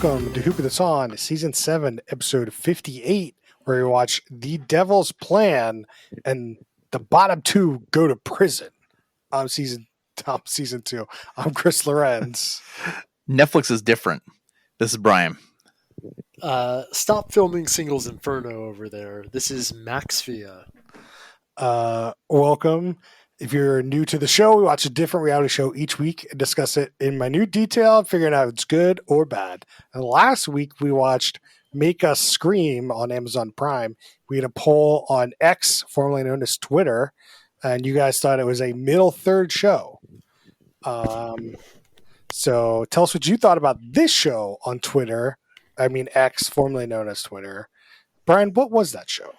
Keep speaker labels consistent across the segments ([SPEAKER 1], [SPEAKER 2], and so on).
[SPEAKER 1] Welcome to Hoop That's On, Season 7, Episode 58, where we watch The Devil's Plan and the bottom two go to prison. Season 2. I'm Chris Lorenz.
[SPEAKER 2] Netflix is different. This is Brian.
[SPEAKER 3] Stop filming Singles Inferno over there. This is Max Via.
[SPEAKER 1] Welcome. If you're new to the show, we watch a different reality show each week and discuss it in minute detail, figuring out if it's good or bad. And last week, we watched Make Us Scream on Amazon Prime. We had a poll on X, formerly known as Twitter, and you guys thought it was a middle third show. So tell us what you thought about this show on Twitter. I mean, X, formerly known as Twitter. Brian, what was that show?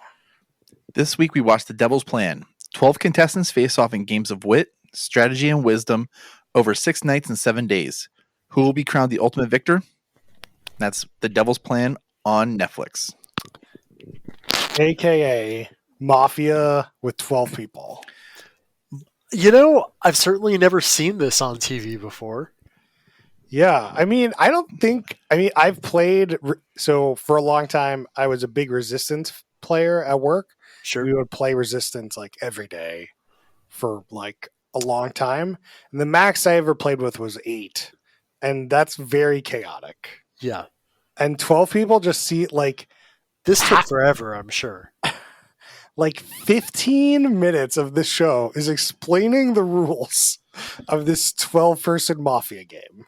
[SPEAKER 2] This week, we watched The Devil's Plan. 12 contestants face off in games of wit, strategy, and wisdom over 6 nights and 7 days. Who will be crowned the ultimate victor? That's The Devil's Plan on Netflix.
[SPEAKER 1] AKA Mafia with 12 people.
[SPEAKER 3] You know, I've certainly never seen this on TV before.
[SPEAKER 1] Yeah, I've played, so for a long time, I was a big Resistance player at work.
[SPEAKER 3] Sure.
[SPEAKER 1] We would play Resistance like every day for like a long time. And the max I ever played with was 8. And that's very chaotic.
[SPEAKER 3] Yeah.
[SPEAKER 1] And 12 people just see like...
[SPEAKER 3] This took forever, I'm sure.
[SPEAKER 1] Like 15 minutes of this show is explaining the rules of this 12-person Mafia game.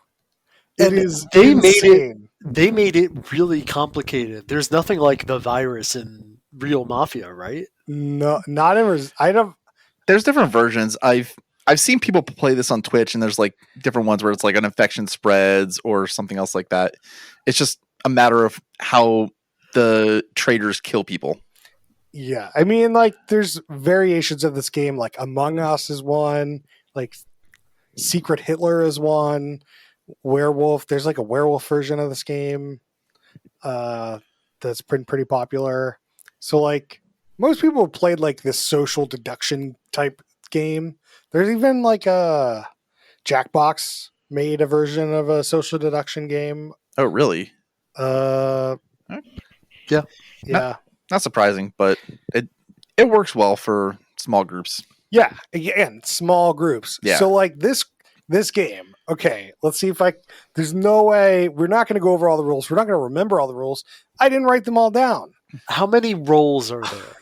[SPEAKER 1] It is insane.
[SPEAKER 3] They made it really complicated. There's nothing like the virus in real Mafia, right?
[SPEAKER 1] No, not ever.
[SPEAKER 2] There's different versions. I've seen people play this on Twitch, and there's like different ones where it's like an infection spreads or something else like that. It's just a matter of how the traders kill people.
[SPEAKER 1] Yeah, I mean, like there's variations of this game. Like Among Us is one. Like Secret Hitler is one. Werewolf. There's like a werewolf version of this game that's pretty popular. So like most people have played like this social deduction type game. There's even like a Jackbox made a version of a social deduction game.
[SPEAKER 2] Oh, really?
[SPEAKER 1] Yeah.
[SPEAKER 2] Not surprising, but it works well for small groups.
[SPEAKER 1] Yeah, again, small groups.
[SPEAKER 2] Yeah.
[SPEAKER 1] So like this game, okay, let's see if there's no way, we're not going to go over all the rules. We're not going to remember all the rules. I didn't write them all down.
[SPEAKER 3] How many roles are there?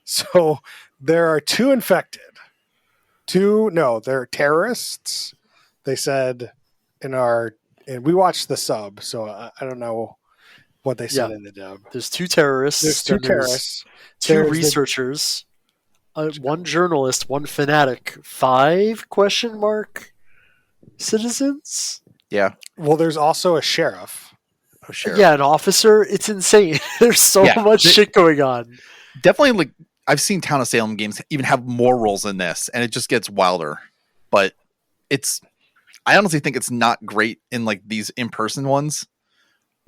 [SPEAKER 1] So there are 2 infected. They're terrorists. They said and we watched the sub, so I don't know what they said in the dub.
[SPEAKER 3] There's 2 terrorists.
[SPEAKER 1] There's 2 terrorists.
[SPEAKER 3] 2 researchers. 1 journalist, 1 fanatic. 5 ? Citizens?
[SPEAKER 2] Yeah.
[SPEAKER 1] Well, there's also a sheriff.
[SPEAKER 2] Oh, sure.
[SPEAKER 3] Yeah, an officer. It's insane. There's so much shit going on.
[SPEAKER 2] Definitely, like I've seen Town of Salem games even have more roles in this, and it just gets wilder. But I honestly think it's not great in like these in-person ones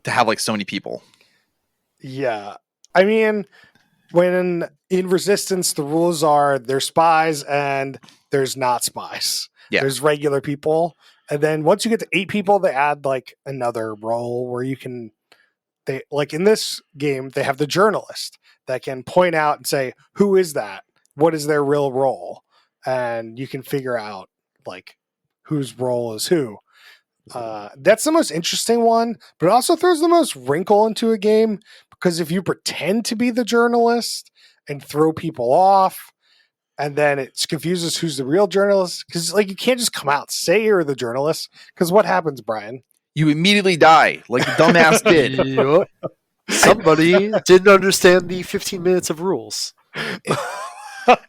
[SPEAKER 2] to have like so many people.
[SPEAKER 1] Yeah. I mean, when in Resistance, the rules are there's spies and there's not spies.
[SPEAKER 2] Yeah.
[SPEAKER 1] There's regular people. And then once you get to 8 people, they add like another role where they like in this game, they have the journalist that can point out and say, who is that? What is their real role? And you can figure out like whose role is who. That's the most interesting one, but it also throws the most wrinkle into a game because if you pretend to be the journalist and throw people off, and then it confuses who's the real journalist, because like you can't just come out and say you're the journalist, because what happens, Brian?
[SPEAKER 2] You immediately die, like the dumbass did.
[SPEAKER 3] Yep. Somebody didn't understand the 15 minutes of rules.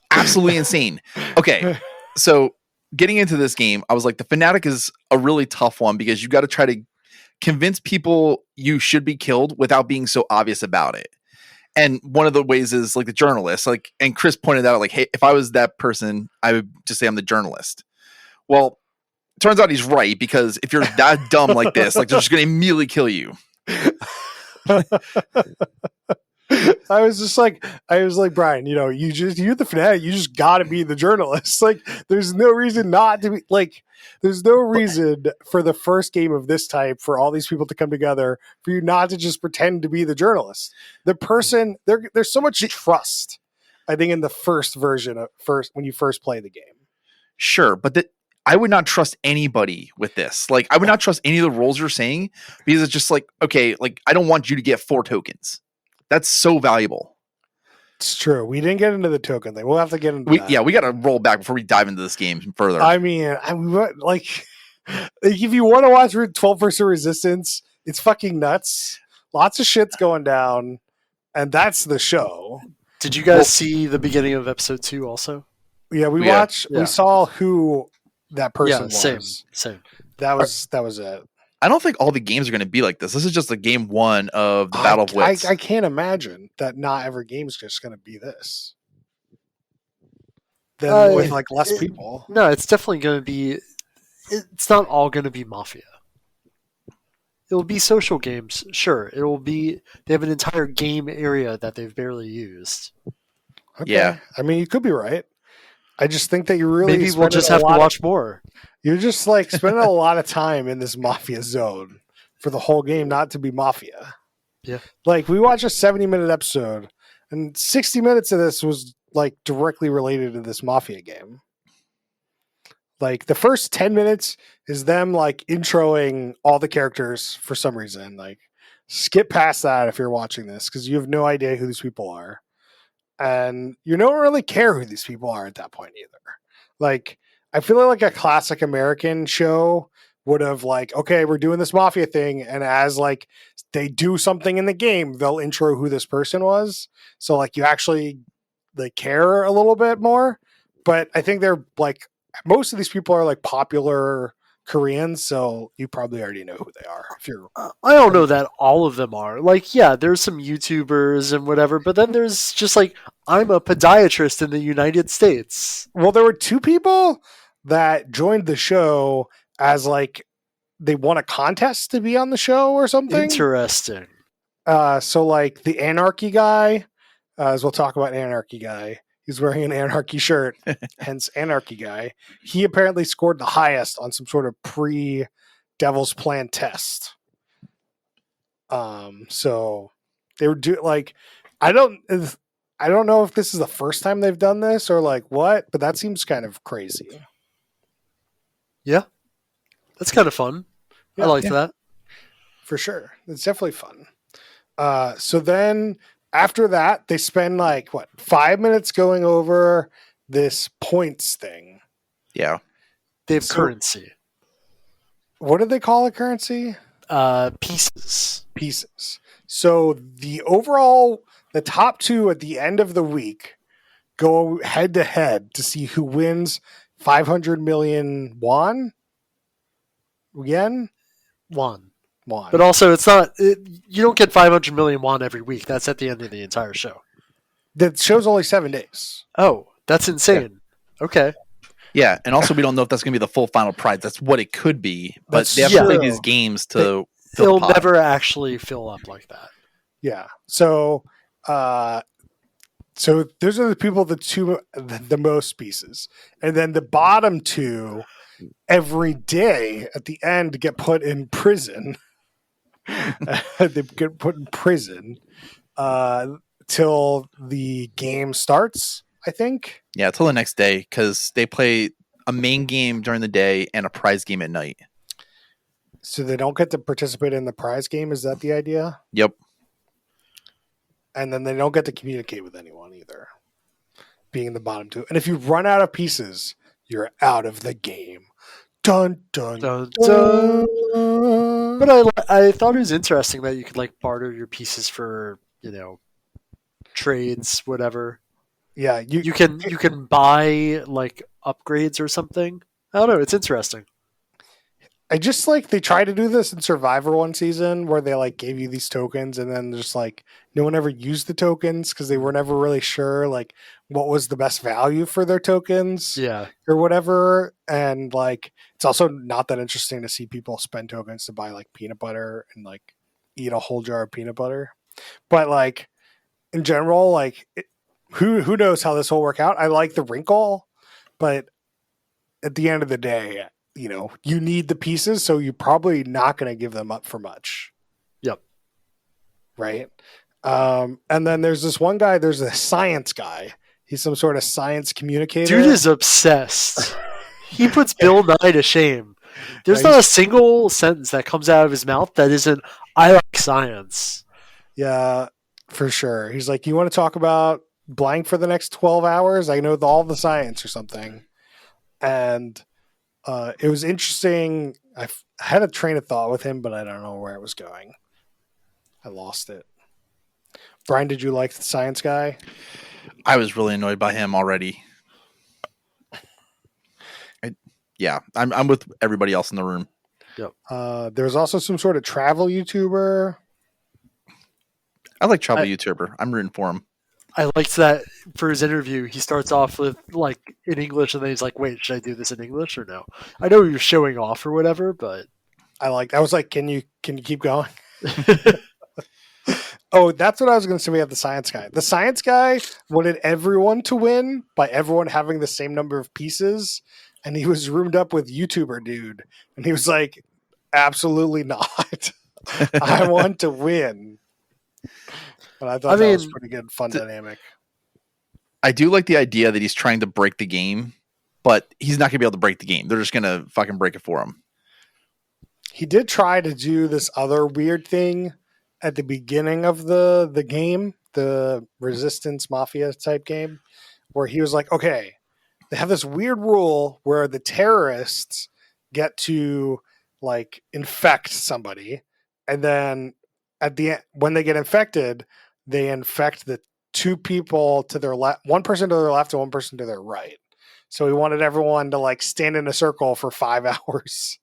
[SPEAKER 2] Absolutely insane. Okay, so getting into this game, I was like, the fanatic is a really tough one because you got to try to convince people you should be killed without being so obvious about it. And one of the ways is like the journalist, like, and Chris pointed out, like, hey, if I was that person, I would just say I'm the journalist. Well, turns out he's right, because if you're that dumb like this, like they're just going to immediately kill you.
[SPEAKER 1] I was like, Brian, you're the fanatic. You just got to be the journalist. Like, there's no reason not to be like. There's no reason for the first game of this type for all these people to come together for you not to just pretend to be the journalist. The person there's so much trust, I think, in the first version of when you first play the game.
[SPEAKER 2] Sure, but I would not trust anybody with this. Like, I would not trust any of the roles you're saying because it's just like, okay, like I don't want you to get 4 tokens. That's so valuable.
[SPEAKER 1] It's true. We didn't get into the token thing. We'll have to get into that.
[SPEAKER 2] Yeah, we got to roll back before we dive into this game further.
[SPEAKER 1] I mean, like if you want to watch 12-person resistance, it's fucking nuts. Lots of shit's going down, and that's the show.
[SPEAKER 3] Did you guys see the beginning of episode 2 also?
[SPEAKER 1] Yeah, we
[SPEAKER 3] Yeah.
[SPEAKER 1] we saw who that person was.
[SPEAKER 3] Same.
[SPEAKER 1] That was it.
[SPEAKER 2] I don't think all the games are going to be like this. This is just the game 1 of the Battle of Wits.
[SPEAKER 1] I can't imagine that not every game's just going to be this. Then with like less people.
[SPEAKER 3] No, it's definitely going to be. It's not all going to be Mafia. It will be social games, sure. It will be. They have an entire game area that they've barely used.
[SPEAKER 1] Okay.
[SPEAKER 2] Yeah.
[SPEAKER 1] I mean, you could be right. I just think that you really
[SPEAKER 3] Maybe we'll just have to watch more.
[SPEAKER 1] You're just like spending a lot of time in this Mafia zone for the whole game not to be Mafia.
[SPEAKER 3] Yeah.
[SPEAKER 1] Like, we watched a 70-minute episode, and 60 minutes of this was like directly related to this Mafia game. Like, the first 10 minutes is them like introing all the characters for some reason. Like, skip past that if you're watching this because you have no idea who these people are. And you don't really care who these people are at that point either. Like, I feel like a classic American show would have like, okay, we're doing this Mafia thing, and as like they do something in the game, they'll intro who this person was. So like you actually like care a little bit more. But I think they're like most of these people are like popular Koreans, so you probably already know who they are. If you're,
[SPEAKER 3] I don't know that all of them are. Like, yeah, there's some YouTubers and whatever, but then there's just like, I'm a podiatrist in the United States.
[SPEAKER 1] well, there were 2 people that joined the show as like they won a contest to be on the show or something.
[SPEAKER 3] Interesting.
[SPEAKER 1] So like the Anarchy guy, as we'll talk about Anarchy guy, he's wearing an Anarchy shirt, hence Anarchy guy. He apparently scored the highest on some sort of pre-Devil's Plan test. So they were like, I don't know if this is the first time they've done this or like what, but that seems kind of crazy.
[SPEAKER 3] Yeah. That's kind of fun.
[SPEAKER 1] Yeah,
[SPEAKER 3] I like that.
[SPEAKER 1] For sure. It's definitely fun. So then after that, they spend like 5 minutes going over this points thing.
[SPEAKER 2] Yeah.
[SPEAKER 3] They have currency.
[SPEAKER 1] What do they call a currency?
[SPEAKER 3] Pieces.
[SPEAKER 1] Pieces. So the top 2 at the end of the week go head to head to see who wins 500 million yen.
[SPEAKER 3] Won.
[SPEAKER 1] Won.
[SPEAKER 3] But also, you don't get 500 million won every week. That's at the end of the entire show.
[SPEAKER 1] The show's only 7 days.
[SPEAKER 3] Oh, that's insane. Yeah. Okay.
[SPEAKER 2] Yeah, and also we don't know if that's going to be the full final prize. That's what it could be, but
[SPEAKER 1] That's
[SPEAKER 2] they have to
[SPEAKER 1] true.
[SPEAKER 2] play these games to fill
[SPEAKER 3] It'll
[SPEAKER 2] the pot.
[SPEAKER 3] never actually fill up like that.
[SPEAKER 1] Yeah. So those are the people the most pieces. And then the bottom 2 every day at the end get put in prison. They get put in prison till the game starts, I think.
[SPEAKER 2] Yeah, till the next day because they play a main game during the day and a prize game at night.
[SPEAKER 1] So they don't get to participate in the prize game. Is that the idea?
[SPEAKER 2] Yep.
[SPEAKER 1] And then they don't get to communicate with anyone either, being the bottom 2. And if you run out of pieces, you're out of the game. Dun, dun,
[SPEAKER 3] Dun,
[SPEAKER 1] dun.
[SPEAKER 3] dun. But I thought it was interesting that you could like barter your pieces for, trades, whatever.
[SPEAKER 1] Yeah,
[SPEAKER 3] You can buy like upgrades or something. I don't know. It's interesting.
[SPEAKER 1] I just like they tried to do this in Survivor one season where they like gave you these tokens and then just like no one ever used the tokens because they were never really sure like what was the best value for their tokens
[SPEAKER 3] Yeah.
[SPEAKER 1] or whatever. And like it's also not that interesting to see people spend tokens to buy like peanut butter and like eat a whole jar of peanut butter. But like in general, like who knows how this will work out. I like the wrinkle, but at the end of the day, you need the pieces, so you're probably not going to give them up for much.
[SPEAKER 3] Yep.
[SPEAKER 1] Right. And then there's this one guy, there's a science guy. He's some sort of science communicator.
[SPEAKER 3] Dude is obsessed. He puts Bill Nye to shame. There's
[SPEAKER 1] Yeah,
[SPEAKER 3] not a single sentence that comes out of his mouth that isn't, I like science.
[SPEAKER 1] Yeah, for sure. He's like, you want to talk about blank for the next 12 hours? I know all the science or something. And it was interesting. I had a train of thought with him, but I don't know where it was going. I lost it. Brian, did you like the science guy?
[SPEAKER 2] I was really annoyed by him already. I'm with everybody else in the room.
[SPEAKER 1] There's also some sort of travel YouTuber.
[SPEAKER 2] I like travel YouTuber. I'm rooting for him.
[SPEAKER 3] I liked that for his interview. He starts off with like in English, and then he's like, "Wait, should I do this in English or no?" I know you're showing off or whatever, but
[SPEAKER 1] I was like, can you keep going? Oh, that's what I was going to say. We have the science guy. The science guy wanted everyone to win by everyone having the same number of pieces, and he was roomed up with YouTuber dude, and he was like, "Absolutely not! I want to win." But I thought that was pretty good, fun dynamic.
[SPEAKER 2] I do like the idea that he's trying to break the game, but he's not going to be able to break the game. They're just going to fucking break it for him.
[SPEAKER 1] He did try to do this other weird thing at the beginning of the game, the Resistance Mafia type game, where he was like, okay, they have this weird rule where the terrorists get to like infect somebody, and then at the end, when they get infected, they infect the two people to their left, one person to their left and one person to their right. So he wanted everyone to like stand in a circle for 5 hours.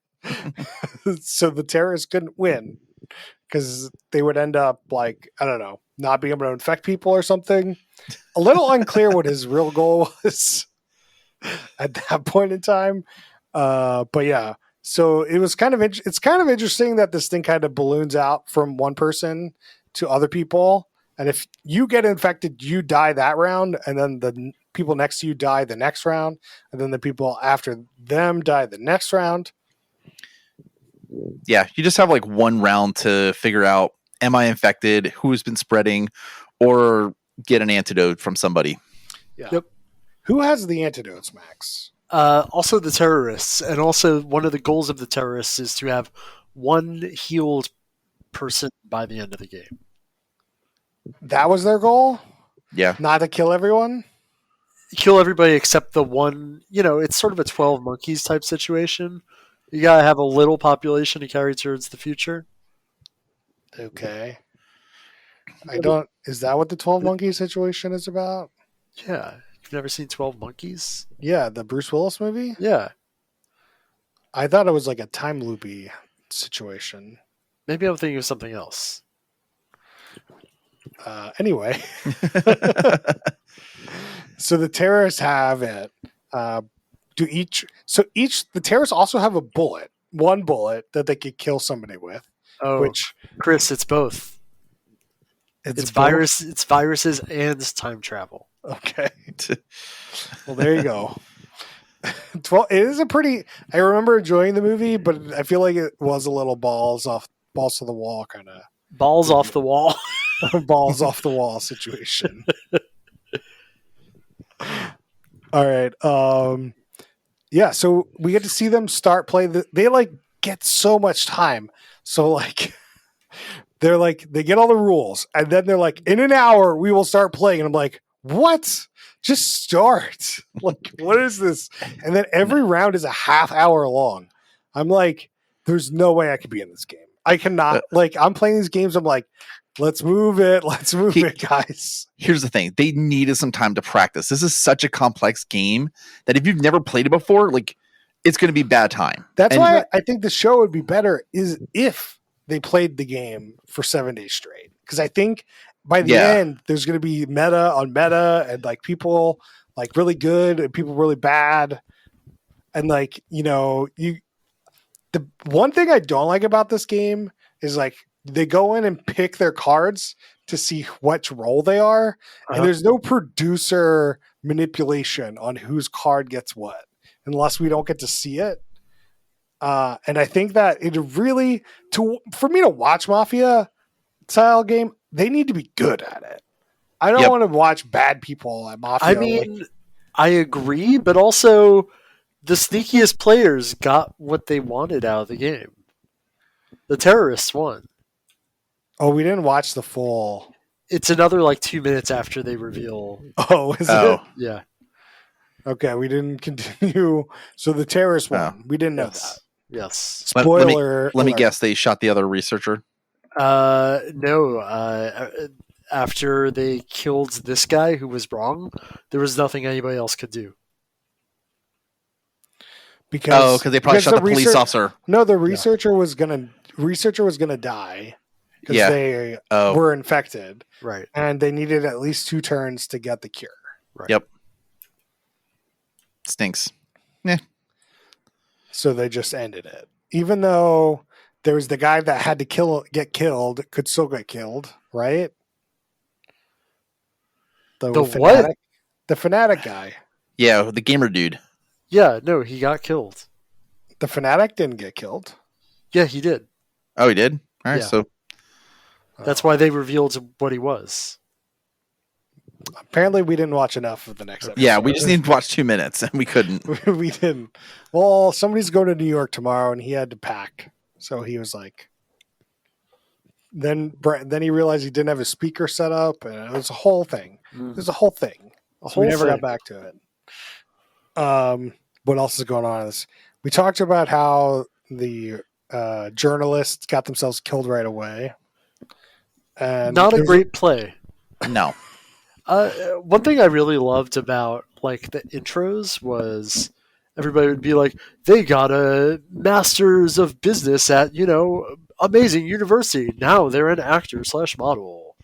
[SPEAKER 1] So the terrorists couldn't win because they would end up like, I don't know, not being able to infect people or something. A little unclear what his real goal was at that point in time. But yeah, so it was it's kind of interesting that this thing kind of balloons out from one person to other people. And if you get infected, you die that round. And then the people next to you die the next round. And then the people after them die the next round.
[SPEAKER 2] Yeah, you just have like one round to figure out, am I infected, who's been spreading, or get an antidote from somebody.
[SPEAKER 1] Yeah.
[SPEAKER 3] Yep.
[SPEAKER 1] Who has the antidotes, Max?
[SPEAKER 3] Also the terrorists, and also one of the goals of the terrorists is to have one healed person by the end of the game.
[SPEAKER 1] That was their goal?
[SPEAKER 2] Yeah.
[SPEAKER 1] Not to kill everyone?
[SPEAKER 3] Kill everybody except the one, it's sort of a 12 monkeys type situation. You gotta have a little population to carry towards the future.
[SPEAKER 1] Okay. Is that what the 12 Monkeys situation is about?
[SPEAKER 3] Yeah. You've never seen 12 Monkeys?
[SPEAKER 1] Yeah, the Bruce Willis movie?
[SPEAKER 3] Yeah.
[SPEAKER 1] I thought it was like a time loopy situation.
[SPEAKER 3] Maybe I'm thinking of something else.
[SPEAKER 1] Anyway. So the terrorists have it. The terrorists also have one bullet that they could kill somebody with.
[SPEAKER 3] Oh,
[SPEAKER 1] which
[SPEAKER 3] Chris, it's both. It's viruses and time travel.
[SPEAKER 1] Okay. Well, there you go. 12. It is I remember enjoying the movie, but I feel like it was a little balls to the wall kind of.
[SPEAKER 3] Balls off the wall.
[SPEAKER 1] Balls off the wall situation. All right. Yeah, so we get to see them start play. They like get so much time. So like they get all the rules, and then they're like, in an hour we will start playing. And I'm like, what? Just start. Like, what is this? And then every round is a half hour long. I'm like, there's no way I could be in this game. I cannot. Like, I'm playing these games. I'm like, let's move it. Let's move it, guys.
[SPEAKER 2] Here's the thing. They needed some time to practice. This is such a complex game that if you've never played it before, like, it's going to be bad time.
[SPEAKER 1] That's why I think the show would be better is if they played the game for 7 days straight. Because I think by the end, there's going to be meta on meta, and like people like really good and people really bad. And like, the one thing I don't like about this game is like they go in and pick their cards to see which role they are,
[SPEAKER 3] Uh-huh.
[SPEAKER 1] and there's no producer manipulation on whose card gets what, unless we don't get to see it. And I think that it really for me to watch Mafia style game, they need to be good at it. I don't
[SPEAKER 2] Yep.
[SPEAKER 1] want to watch bad people at Mafia.
[SPEAKER 3] I mean, I agree, but also the sneakiest players got what they wanted out of the game. The terrorists won.
[SPEAKER 1] we didn't watch the full.
[SPEAKER 3] It's another like 2 minutes after they reveal.
[SPEAKER 1] Oh, is
[SPEAKER 2] Oh.
[SPEAKER 1] it?
[SPEAKER 3] Yeah.
[SPEAKER 1] Okay, we didn't continue. So the terrorist one,
[SPEAKER 2] Oh.
[SPEAKER 1] we didn't know
[SPEAKER 3] Yes.
[SPEAKER 1] that.
[SPEAKER 3] Yes.
[SPEAKER 2] Let
[SPEAKER 1] Spoiler.
[SPEAKER 2] me
[SPEAKER 1] alert.
[SPEAKER 2] guess. They shot the other researcher.
[SPEAKER 3] No. After they killed this guy who was wrong, there was nothing anybody else could do.
[SPEAKER 1] Because
[SPEAKER 2] Because they probably shot the police
[SPEAKER 1] research-
[SPEAKER 2] officer.
[SPEAKER 1] No, the researcher was gonna die because
[SPEAKER 2] Yeah.
[SPEAKER 1] they
[SPEAKER 2] Oh,
[SPEAKER 1] were infected,
[SPEAKER 3] Right.
[SPEAKER 1] and they needed at least 2 turns to get the cure.
[SPEAKER 2] yep. Stinks.
[SPEAKER 1] So they just ended it, even though there was the guy that had to get killed, could still get killed, right?
[SPEAKER 3] The
[SPEAKER 1] fanatic,
[SPEAKER 3] what?
[SPEAKER 1] The fanatic guy.
[SPEAKER 2] Yeah, the gamer dude.
[SPEAKER 3] Yeah, no, he got killed.
[SPEAKER 1] The fanatic didn't get killed.
[SPEAKER 3] Yeah, he did.
[SPEAKER 2] Oh, he did. All right.
[SPEAKER 3] Yeah.
[SPEAKER 2] So
[SPEAKER 3] That's why they revealed what he was.
[SPEAKER 1] Apparently, we didn't watch enough of the next episode.
[SPEAKER 2] yeah, we just needed to watch 2 minutes, and we couldn't.
[SPEAKER 1] we didn't. Well, somebody's going to New York tomorrow, and he had to pack, so he was like. Then he realized he didn't have his speaker set up, and it was a whole thing. It was a whole thing. So we never got back to it. What else is going on? We talked about how the journalists got themselves killed right away. And
[SPEAKER 3] Not a
[SPEAKER 1] there's-
[SPEAKER 3] great play.
[SPEAKER 2] No.
[SPEAKER 3] One thing I really loved about like the intros was everybody would be like, they got a master's of business at, amazing university. Now they're an actor/model.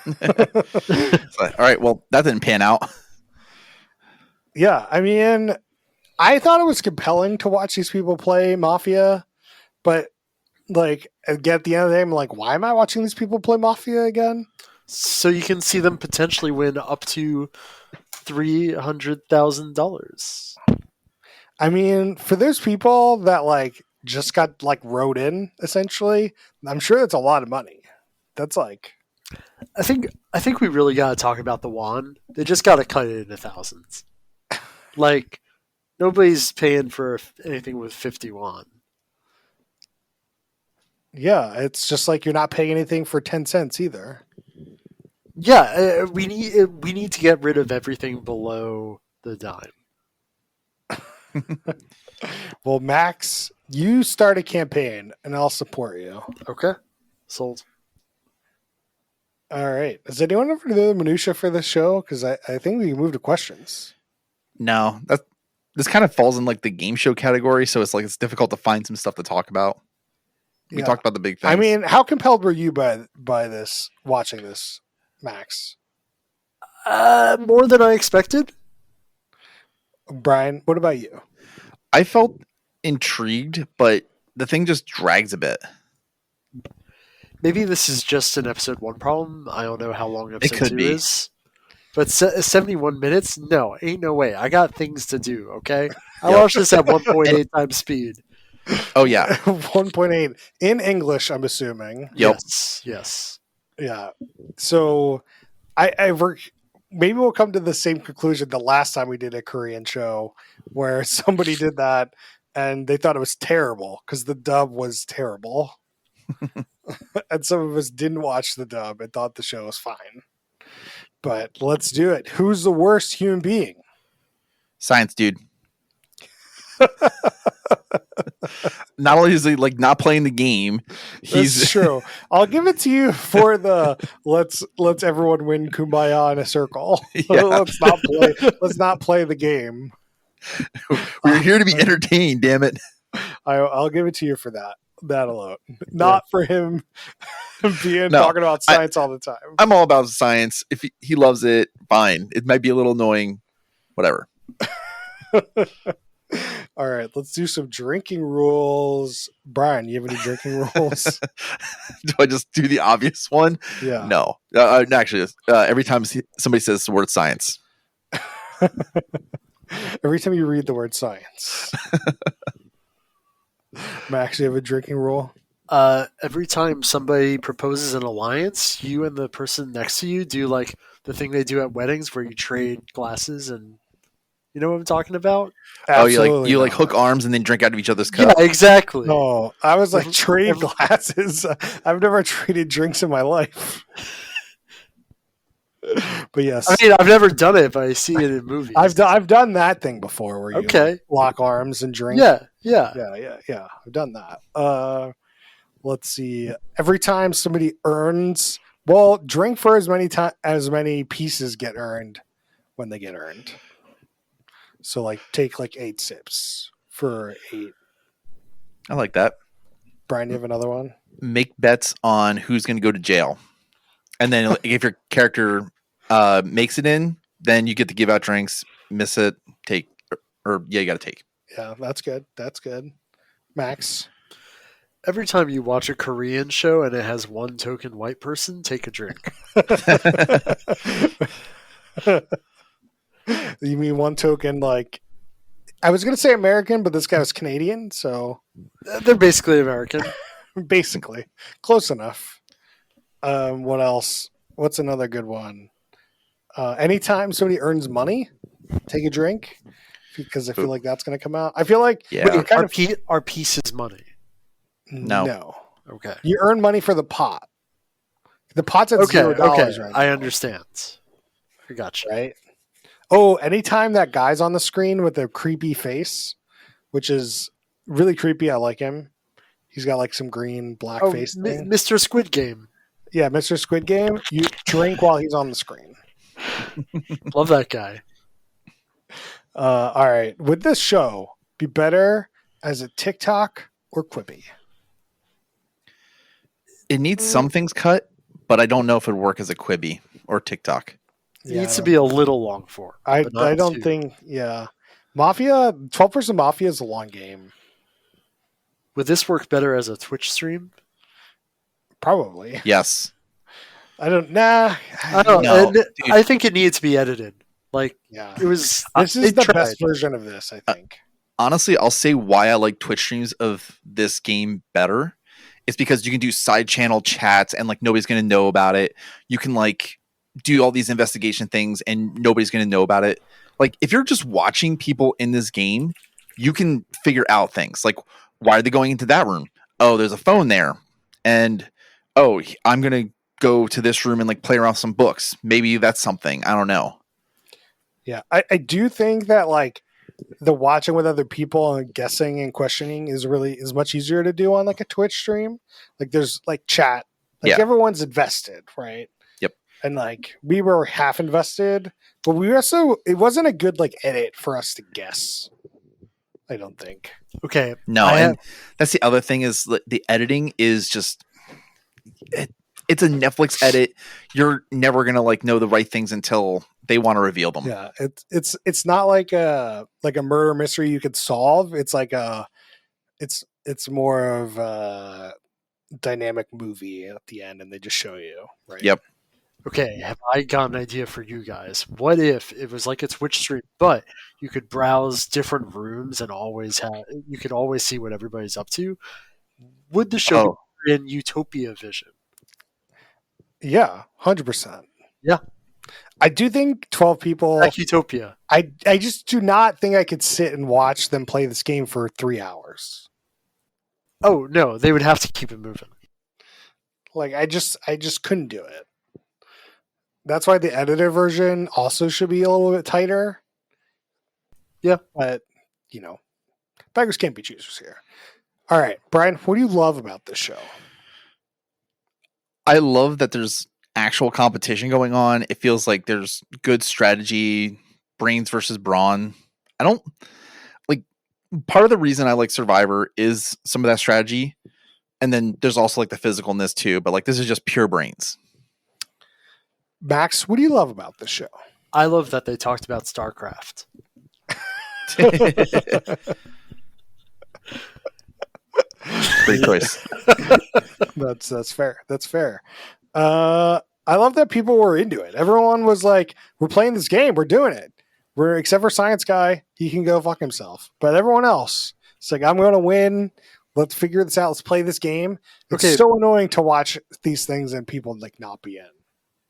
[SPEAKER 2] So, all right. Well, that didn't pan out.
[SPEAKER 1] Yeah, I mean, I thought it was compelling to watch these people play Mafia, but like at the end of the day, I'm like, why am I watching these people play Mafia again?
[SPEAKER 3] So you can see them potentially win up to $300,000.
[SPEAKER 1] I mean, for those people that like just got like wrote in, essentially, I'm sure that's a lot of money. That's like,
[SPEAKER 3] I think we really got to talk about the won. They just got to cut it into thousands. Like nobody's paying for anything with 50 won.
[SPEAKER 1] yeah, it's just like you're not paying anything for 10 cents either.
[SPEAKER 3] Yeah, we need to get rid of everything below the dime.
[SPEAKER 1] Well, Max, you start a campaign and I'll support you.
[SPEAKER 3] Okay, sold.
[SPEAKER 1] All right. Does anyone ever know the minutia for this show? Because I think we can move to questions.
[SPEAKER 2] No. This kind of falls in like the game show category, so it's difficult to find some stuff to talk about. We
[SPEAKER 1] Yeah.
[SPEAKER 2] talked about the big things.
[SPEAKER 1] I mean, how compelled were you by this, watching this, Max?
[SPEAKER 3] More than I expected.
[SPEAKER 1] Brian, what about you?
[SPEAKER 2] I felt intrigued, but the thing just drags a bit.
[SPEAKER 3] Maybe this is just an episode 1 problem. I don't know how long episode
[SPEAKER 2] could
[SPEAKER 3] 2
[SPEAKER 2] be.
[SPEAKER 3] is. But 71 minutes? No, ain't no way. I got things to do, okay? I
[SPEAKER 2] Yep.
[SPEAKER 3] watched this at 1.8 times speed.
[SPEAKER 2] Oh yeah.
[SPEAKER 1] 1.8 in English, I'm assuming.
[SPEAKER 2] Yep.
[SPEAKER 3] Yes.
[SPEAKER 1] Yeah. So maybe we'll come to the same conclusion the last time we did a Korean show where somebody did that and they thought it was terrible because the dub was terrible. And some of us didn't watch the dub and thought the show was fine. But let's do it. Who's the worst human being?
[SPEAKER 2] Science dude. Not only is he like not playing the game,
[SPEAKER 1] That's
[SPEAKER 2] he's
[SPEAKER 1] true. I'll give it to you for the let's everyone win kumbaya in a circle.
[SPEAKER 2] Yeah.
[SPEAKER 1] Let's not play the game.
[SPEAKER 2] we're here to be entertained, damn it.
[SPEAKER 1] I'll give it to you for that alone. Not for him being
[SPEAKER 2] No,
[SPEAKER 1] talking about science all the time.
[SPEAKER 2] I'm all about science. If he loves it, fine. It might be a little annoying. Whatever.
[SPEAKER 1] All right, let's do some drinking rules. Brian, you have any drinking rules?
[SPEAKER 2] Do I just do the obvious one?
[SPEAKER 1] Yeah.
[SPEAKER 2] No. Actually, every time somebody says the word science.
[SPEAKER 1] Every time you read the word science. Max, you have a drinking rule?
[SPEAKER 3] Every time somebody proposes an alliance, you and the person next to you do like the thing they do at weddings where you trade glasses, and you know what I'm talking about?
[SPEAKER 1] Absolutely
[SPEAKER 2] you
[SPEAKER 1] not.
[SPEAKER 2] hook arms and then drink out of each other's cup.
[SPEAKER 3] Yeah, exactly.
[SPEAKER 1] No, I was like
[SPEAKER 3] Every-
[SPEAKER 1] trade
[SPEAKER 3] every-
[SPEAKER 1] glasses. I've never traded drinks in my life. But yes,
[SPEAKER 3] I mean, I've never done it, but I see it in movies.
[SPEAKER 1] I've done that thing before where you
[SPEAKER 3] Okay.
[SPEAKER 1] lock arms and drink.
[SPEAKER 3] Yeah.
[SPEAKER 1] Yeah. I've done that. Let's see. Every time somebody earns, well, drink for as many pieces get earned when they get earned. So like take like 8 sips for 8.
[SPEAKER 2] I like that.
[SPEAKER 1] Brian, you have another one?
[SPEAKER 2] Make bets on who's going to go to jail. And then if your character makes it in, then you get to give out drinks. Miss it, take. Or you got to take.
[SPEAKER 1] Yeah, that's good. That's good. Max?
[SPEAKER 3] Every time you watch a Korean show and it has one token white person, take a drink.
[SPEAKER 1] You mean one token like I was gonna say American, but this guy was Canadian, so
[SPEAKER 3] They're basically American.
[SPEAKER 1] basically close enough. What else? What's another good one? Anytime somebody earns money, take a drink because I feel like that's gonna come out. I feel like
[SPEAKER 2] Yeah.
[SPEAKER 1] you're kind of
[SPEAKER 3] Our piece is money.
[SPEAKER 2] No.
[SPEAKER 3] Okay.
[SPEAKER 1] You earn money for the pot. The pot's at
[SPEAKER 3] Okay.
[SPEAKER 1] $0
[SPEAKER 3] Okay.
[SPEAKER 1] right
[SPEAKER 3] I
[SPEAKER 1] now,
[SPEAKER 3] understand. I got you.
[SPEAKER 1] right? Oh, anytime that guy's on the screen with a creepy face, which is really creepy, I like him. He's got like some green black
[SPEAKER 3] Oh,
[SPEAKER 1] face thing.
[SPEAKER 3] Mr. Squid Game.
[SPEAKER 1] Yeah, Mr. Squid Game. You drink while he's on the screen.
[SPEAKER 3] Love that guy.
[SPEAKER 1] All right. Would this show be better as a TikTok or Quibi?
[SPEAKER 2] It needs some things cut, but I don't know if it'd work as a Quibi or TikTok.
[SPEAKER 3] It needs to be a little long form.
[SPEAKER 1] I
[SPEAKER 3] but not
[SPEAKER 1] don't
[SPEAKER 3] too.
[SPEAKER 1] think. Yeah, Mafia 12-person Mafia is a long game.
[SPEAKER 3] Would this work better as a Twitch stream?
[SPEAKER 1] Probably.
[SPEAKER 2] Yes.
[SPEAKER 1] I don't. Nah.
[SPEAKER 3] I don't.
[SPEAKER 2] No,
[SPEAKER 3] and
[SPEAKER 2] dude.
[SPEAKER 3] I think it needs to be edited. Like
[SPEAKER 1] Yeah.
[SPEAKER 3] it was.
[SPEAKER 1] This is
[SPEAKER 3] they
[SPEAKER 1] the
[SPEAKER 3] tried.
[SPEAKER 1] best version of this, I think.
[SPEAKER 2] Honestly, I'll say why I like Twitch streams of this game better. It's because you can do side channel chats and like nobody's going to know about it. You can like do all these investigation things and nobody's going to know about it. Like if you're just watching people in this game, you can figure out things like why are they going into that room? Oh, there's a phone there. And oh, I'm going to go to this room and like play around with some books. Maybe that's something. I don't know.
[SPEAKER 1] Yeah, I do think that like the watching with other people and guessing and questioning is much easier to do on like a Twitch stream. Like there's like chat, like
[SPEAKER 2] Yeah.
[SPEAKER 1] everyone's invested, right?
[SPEAKER 2] Yep.
[SPEAKER 1] And like we were half invested, but we also it wasn't a good like edit for us to guess. I don't think.
[SPEAKER 3] Okay.
[SPEAKER 2] No,
[SPEAKER 3] I
[SPEAKER 2] and that's the other thing is the editing is just it's a Netflix edit. You're never gonna like know the right things until they want to reveal them.
[SPEAKER 1] Yeah, it's not like a murder mystery you could solve. It's like it's more of a dynamic movie at the end, and they just show you. Right.
[SPEAKER 2] Yep.
[SPEAKER 3] Okay, have I got an idea for you guys? What if it was like a Twitch stream, but you could browse different rooms and you could always see what everybody's up to? Would the show be in Utopia Vision?
[SPEAKER 1] Yeah, 100%.
[SPEAKER 3] Yeah.
[SPEAKER 1] I do think 12 people.
[SPEAKER 3] Like Utopia.
[SPEAKER 1] I just do not think I could sit and watch them play this game for 3 hours.
[SPEAKER 3] Oh no, they would have to keep it moving.
[SPEAKER 1] Like I just couldn't do it. That's why the edited version also should be a little bit tighter.
[SPEAKER 3] Yeah.
[SPEAKER 1] But, beggars can't be choosers here. All right, Brian, what do you love about this show?
[SPEAKER 2] I love that there's actual competition going on. It feels like there's good strategy, brains versus brawn. I don't like part of the reason I like Survivor is some of that strategy. And then there's also like the physicalness too, but like this is just pure brains.
[SPEAKER 1] Max, what do you love about this show?
[SPEAKER 3] I love that they talked about StarCraft.
[SPEAKER 2] Great choice.
[SPEAKER 1] That's fair. That's fair. I love that people were into it. Everyone was like, "We're playing this game. We're doing it. We're except for Science Guy. He can go fuck himself. But everyone else, it's like, I'm going to win. Let's figure this out. Let's play this game." It's
[SPEAKER 3] Okay.
[SPEAKER 1] so annoying to watch these things and people like not be in.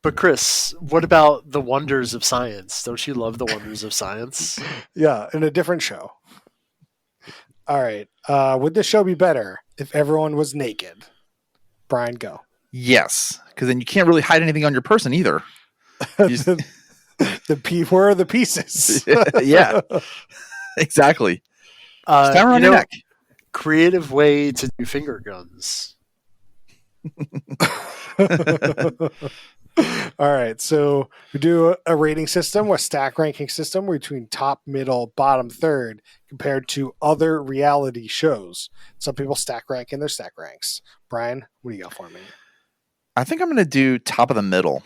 [SPEAKER 3] But Chris, what about the wonders of science? Don't you love the wonders of science?
[SPEAKER 1] Yeah, in a different show. All right. Would this show be better if everyone was naked? Brian, go.
[SPEAKER 2] Yes, because then you can't really hide anything on your person either. You just-
[SPEAKER 1] Where are the pieces?
[SPEAKER 2] Yeah, exactly. Just down around
[SPEAKER 3] you
[SPEAKER 2] your
[SPEAKER 3] know,
[SPEAKER 2] neck.
[SPEAKER 3] creative way to do finger guns.
[SPEAKER 1] All right, so we do a rating system, a stack ranking system between top, middle, bottom, third, compared to other reality shows. Some people stack rank in their stack ranks. Brian, what do you got for me?
[SPEAKER 2] I think I'm going to do top of the middle.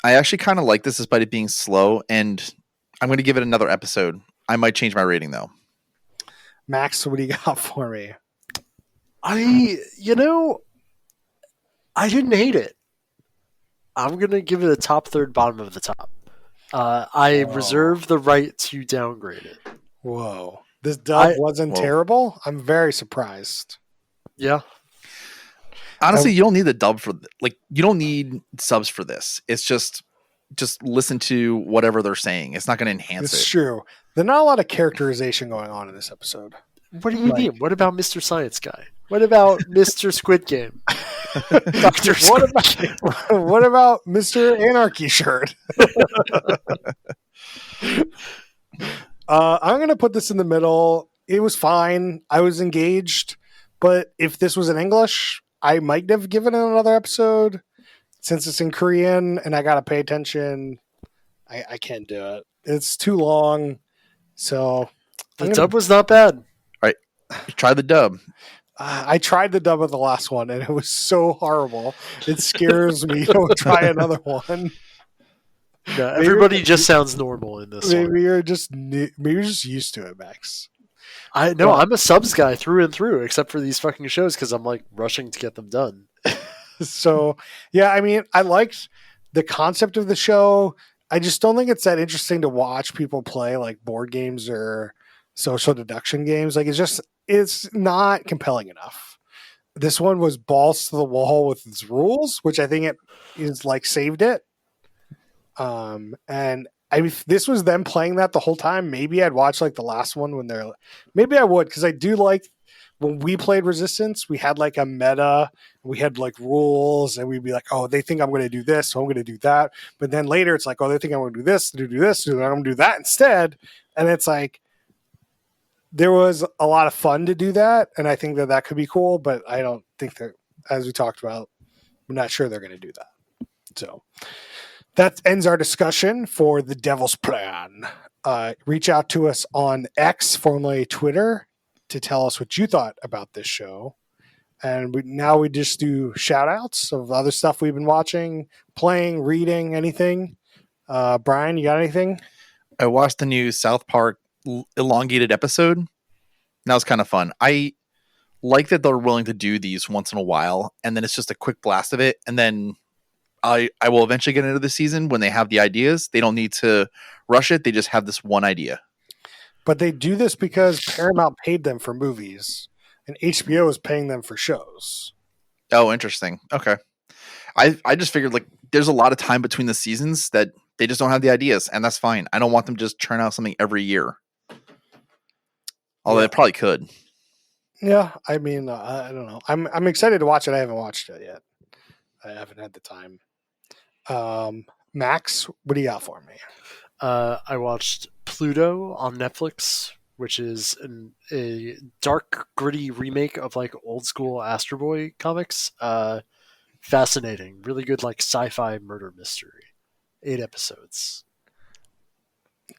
[SPEAKER 2] I actually kind of like this despite it being slow, and I'm going to give it another episode. I might change my rating though.
[SPEAKER 1] Max, what do you got for me?
[SPEAKER 3] I didn't hate it. I'm going to give it a top third, bottom of the top. I
[SPEAKER 1] Oh.
[SPEAKER 3] reserve the right to downgrade it.
[SPEAKER 1] Whoa. This dub wasn't
[SPEAKER 2] Whoa.
[SPEAKER 1] terrible? I'm very surprised.
[SPEAKER 3] Yeah.
[SPEAKER 2] Honestly, you don't need the dub for you don't need subs for this. It's just listen to whatever they're saying. It's not going to enhance
[SPEAKER 1] It's
[SPEAKER 2] it.
[SPEAKER 1] true. There's not a lot of characterization going on in this episode.
[SPEAKER 3] What do you
[SPEAKER 1] Like-
[SPEAKER 3] mean? What about Mr. Science Guy? What about Mr. Squid Game? Dr.
[SPEAKER 1] What
[SPEAKER 3] Squid
[SPEAKER 1] about,
[SPEAKER 3] Game?
[SPEAKER 1] what about Mr. Anarchy shirt? I'm going to put this in the middle. It was fine. I was engaged. But if this was in English, I might have given it another episode. Since it's in Korean and I got to pay attention, I can't do it. It's too long. So
[SPEAKER 3] The dub was not bad.
[SPEAKER 2] Try the dub.
[SPEAKER 1] I tried the dub of the last one and it was so horrible. It scares me to try another one.
[SPEAKER 3] No, everybody just sounds normal in this one.
[SPEAKER 1] Maybe you're just used to it, Max.
[SPEAKER 3] I'm a subs guy through and through, except for these fucking shows because I'm like rushing to get them done.
[SPEAKER 1] So yeah, I mean, I liked the concept of the show. I just don't think it's that interesting to watch people play like board games or social deduction games. Like it's not compelling enough. This one was balls to the wall with its rules, which I think it is like saved it. And I mean, if this was them playing that the whole time, maybe I'd watch like the last one when maybe I would, because I do like when we played Resistance, we had like a meta, we had like rules, and we'd be like, oh, they think I'm going to do this, so I'm going to do that. But then later it's like, oh, they think I'm going to do this, so I'm going to do that instead. And it's like, there was a lot of fun to do that, and I think that could be cool, but I don't think that, as we talked about, I'm not sure they're going to do that. So that ends our discussion for The Devil's Plan. Reach out to us on X, formerly Twitter, to tell us what you thought about this show. And now we just do shout outs of other stuff we've been watching, playing, reading, anything. Brian, you got anything?
[SPEAKER 2] I watched the new South Park elongated episode. That was kind of fun. I like that they're willing to do these once in a while, and then it's just a quick blast of it, and then I will eventually get into the season when they have the ideas. They don't need to rush it. They just have this one idea.
[SPEAKER 1] But they do this because Paramount paid them for movies, and HBO is paying them for shows.
[SPEAKER 2] Oh, interesting. Okay. I just figured like there's a lot of time between the seasons that they just don't have the ideas, and that's fine. I don't want them to just churn out something every year. Although
[SPEAKER 1] Yeah.
[SPEAKER 2] they probably could.
[SPEAKER 1] Yeah, I mean, I don't know. I'm excited to watch it. I haven't watched it yet. I haven't had the time. Max, what do you got for me?
[SPEAKER 3] I watched Pluto on Netflix, which is a dark, gritty remake of like old school Astro Boy comics. Fascinating, really good, like sci-fi murder mystery. 8 episodes.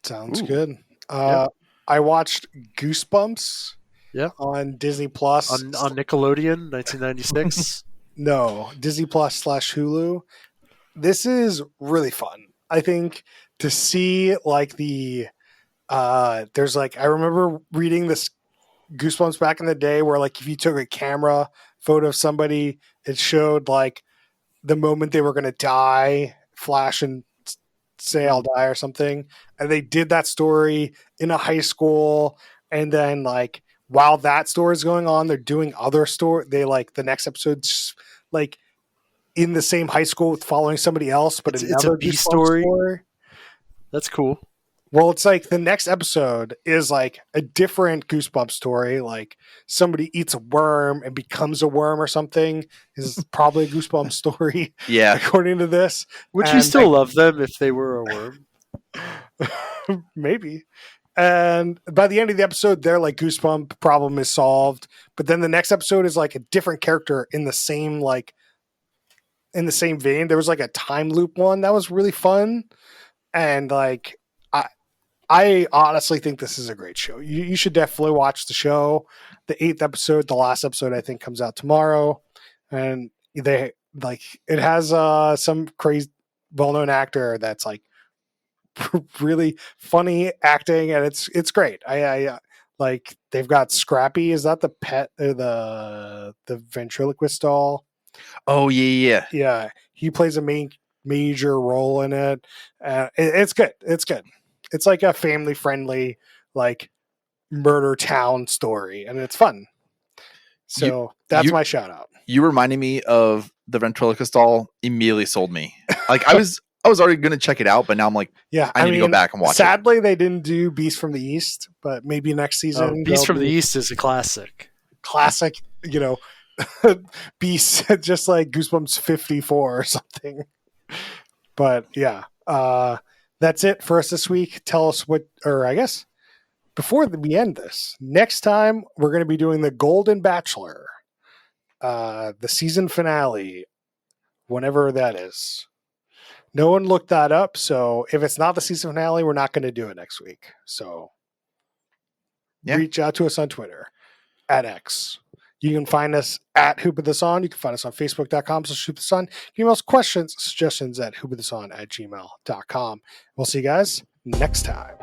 [SPEAKER 1] Sounds
[SPEAKER 2] Ooh.
[SPEAKER 1] good.
[SPEAKER 3] Yeah.
[SPEAKER 1] I watched Goosebumps.
[SPEAKER 3] Yeah.
[SPEAKER 1] On Disney Plus.
[SPEAKER 3] On Nickelodeon, 1996.
[SPEAKER 1] No, Disney Plus / Hulu. This is really fun. I think to see like there's like, I remember reading this Goosebumps back in the day, where like if you took a camera photo of somebody, it showed like the moment they were going to die, flash and say I'll die or something. And they did that story in a high school, and then like while that story is going on, they're doing other story. They like the next episode's like in the same high school with following somebody else, but
[SPEAKER 3] It's
[SPEAKER 1] another
[SPEAKER 3] a B
[SPEAKER 1] Goosebumps
[SPEAKER 3] story. That's cool.
[SPEAKER 1] Well, it's like the next episode is like a different Goosebumps story. Like somebody eats a worm and becomes a worm or something. This is probably a Goosebumps story,
[SPEAKER 2] Yeah.
[SPEAKER 1] according to this.
[SPEAKER 3] Would you
[SPEAKER 1] And
[SPEAKER 3] still love them if they were a worm?
[SPEAKER 1] maybe. And by the end of the episode, their like Goosebump problem is solved. But then the next episode is like a different character in the same vein. There was like a time loop one that was really fun. And like I honestly think this is a great show. You should definitely watch the show. The 8th episode, the last episode, I think comes out tomorrow, and they like it has some crazy well-known actor that's like really funny acting, and it's great. I like they've got Scrappy. Is that the pet or the ventriloquist doll?
[SPEAKER 2] Oh yeah.
[SPEAKER 1] Yeah, he plays a major role in it. It's good. It's good. It's like a family friendly, like murder town story, and it's fun. So that's my shout out.
[SPEAKER 2] You reminded me of the ventriloquist doll. Immediately sold me. Like I was already going to check it out, but now I'm like,
[SPEAKER 1] Yeah,
[SPEAKER 2] I need to go back and watch it.
[SPEAKER 1] Sadly, they didn't do Beast from the East, but maybe next season.
[SPEAKER 3] Beast
[SPEAKER 1] they'll
[SPEAKER 3] from the
[SPEAKER 1] do
[SPEAKER 3] East is a classic.
[SPEAKER 1] classic, Beast, just like Goosebumps 54 or something. But yeah, that's it for us this week. Tell us I guess before we end this, next time we're going to be doing the Golden Bachelor, the season finale, whenever that is. No one looked that up, so if it's not the season finale, we're not going to do it next week. So reach out to us on Twitter @X. You can find us at Hoop of the Son. You can find us on Facebook.com/HoopOfTheSun. Email us questions, suggestions at hoopofthesun@gmail.com. We'll see you guys next time.